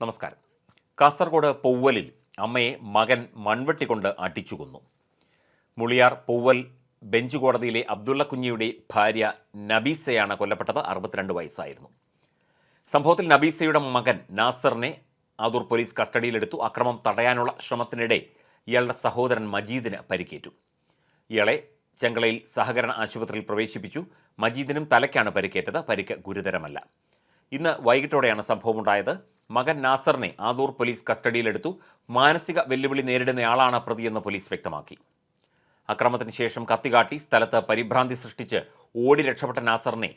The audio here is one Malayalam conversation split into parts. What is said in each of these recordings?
നമസ്കാരം. കാസർഗോഡ് പൗവലിൽ അമ്മയെ മകൻ മൺവെട്ടി കൊണ്ട് അടിച്ചു കൊന്നു. മുളിയാർ പൗവൽ ബെഞ്ച് കോടതിയിലെ അബ്ദുള്ള കുഞ്ഞിയുടെ ഭാര്യ നബീസയാണ് കൊല്ലപ്പെട്ടത്. 62 വയസ്സായിരുന്നു. സംഭവത്തിൽ നബീസയുടെ മകൻ നാസറിനെ ആദൂർ പോലീസ് കസ്റ്റഡിയിലെടുത്തു. അക്രമം തടയാനുള്ള ശ്രമത്തിനിടെ ഇയാളുടെ സഹോദരൻ മജീദിന് പരിക്കേറ്റു. ഇയാളെ ചെങ്കളയിൽ സഹകരണ ആശുപത്രിയിൽ പ്രവേശിപ്പിച്ചു. മജീദിനും തലയ്ക്കാണ് പരിക്കേറ്റത്. പരിക്ക് ഗുരുതരമല്ല. ഇന്ന് വൈകിട്ടോടെയാണ് സംഭവമുണ്ടായത്. മകൻ നാസറിനെ ആദൂർ പോലീസ് കസ്റ്റഡിയിലെടുത്തു. മാനസിക വെല്ലുവിളി നേരിടുന്നയാളാണ് പ്രതിയെന്ന് പോലീസ് വ്യക്തമാക്കി. അക്രമത്തിന് ശേഷം കത്തികാട്ടി സ്ഥലത്ത് പരിഭ്രാന്തി സൃഷ്ടിച്ച് ഓടി രക്ഷപ്പെട്ട നാസറിനെ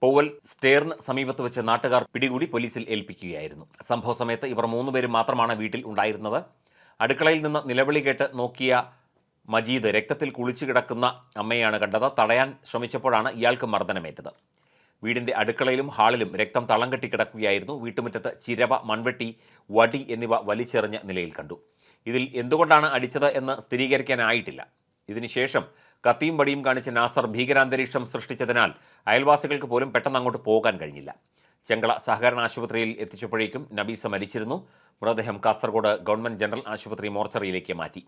പൗവൽ സ്റ്റേറിന് സമീപത്ത് വെച്ച് നാട്ടുകാർ പിടികൂടി പോലീസിൽ ഏൽപ്പിക്കുകയായിരുന്നു. സംഭവ സമയത്ത് ഇവർ 3 പേരും മാത്രമാണ് വീട്ടിൽ ഉണ്ടായിരുന്നത്. അടുക്കളയിൽ നിന്ന് നിലവിളി കേട്ട് നോക്കിയ മജീദ് രക്തത്തിൽ കുളിച്ചു കിടക്കുന്ന അമ്മയെയാണ് കണ്ടത്. തടയാൻ ശ്രമിച്ചപ്പോഴാണ് ഇയാൾക്ക് മർദ്ദനമേറ്റത്. വീടിൻ്റെ അടുക്കളയിലും ഹാളിലും രക്തം തളം കെട്ടി കിടക്കുകയായിരുന്നു. വീട്ടുമുറ്റത്ത് ചിരവ, മൺവെട്ടി, വടി എന്നിവ വലിച്ചെറിഞ്ഞ നിലയിൽ കണ്ടു. ഇതിൽ എന്തുകൊണ്ടാണ് അടിച്ചത് എന്ന് സ്ഥിരീകരിക്കാനായിട്ടില്ല. ഇതിനുശേഷം കത്തിയും വടിയും കാണിച്ച് നാസർ ഭീകരാന്തരീക്ഷം സൃഷ്ടിച്ചതിനാൽ അയൽവാസികൾക്ക് പോലും പെട്ടെന്ന് അങ്ങോട്ട് പോകാൻ കഴിഞ്ഞില്ല. ചെങ്കള സഹകരണ ആശുപത്രിയിൽ എത്തിച്ചപ്പോഴേക്കും നബീസ മരിച്ചിരുന്നു. മൃതദേഹം കാസർഗോഡ് ഗവൺമെന്റ് ജനറൽ ആശുപത്രി മോർച്ചറിയിലേക്ക് മാറ്റി.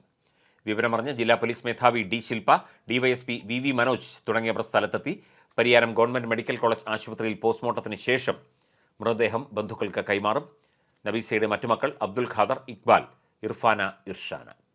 വിവരമറിഞ്ഞ് ജില്ലാ പോലീസ് മേധാവി ഡി ശില്പ, ഡിവൈഎസ്പി വി മനോജ് തുടങ്ങിയവർ സ്ഥലത്തെത്തി. പരിയാരം ഗവൺമെന്റ് മെഡിക്കൽ കോളേജ് ആശുപത്രിയിൽ പോസ്റ്റ്മോർട്ടത്തിന് ശേഷം മൃതദേഹം ബന്ധുക്കൾക്ക് കൈമാറും. നബീസയുടെ മറ്റു മക്കൾ അബ്ദുൽ ഖാദർ, ഇക്ബാൽ, ഇർഫാന, ഇർഷാന.